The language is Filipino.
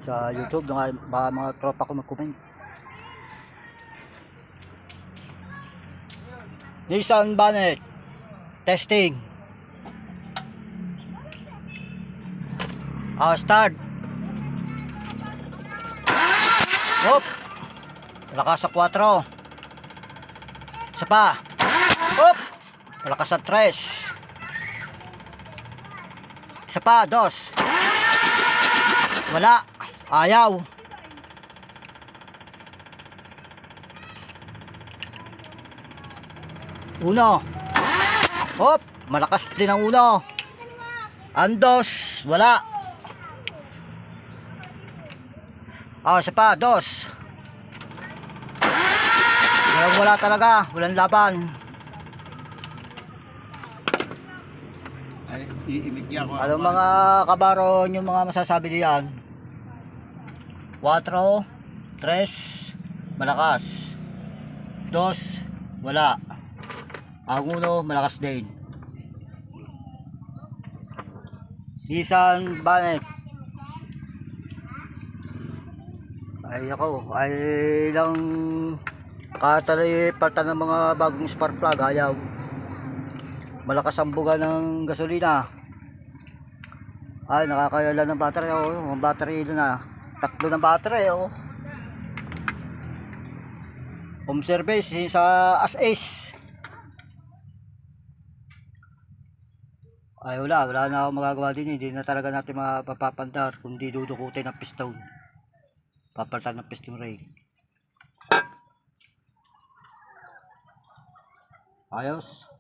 sa YouTube, baka mga tropa ko mag-comment. Nissan bonnet testing. Start. Hop. Lakas sa 4. Isa pa. Hop. Lakas sa 3. Isa pa, 2. Wala. Ayaw. Uno. Hop. Malakas din ang uno. Ang 2. Wala. Isa pa, 2. Wala talaga. Walang laban. Ay, iimigyan ko. Ano mga kabaron yung mga masasabi diyan? 4, 3, malakas. 2, wala. Ang 1, malakas din. Nissan bonnet. Ay ako, ay lang katali palta ng mga bagong spark plug, ayaw. Malakas ang buga ng gasolina. Ay, nakakayala ng battery. Ang battery doon na 3 ng battery. Home service sa as-is. Ay wala na akong magagawa din. Hindi na talaga natin mapapapandar kundi dudukutin ng piston. Papalitan ng piston ring. Ayos.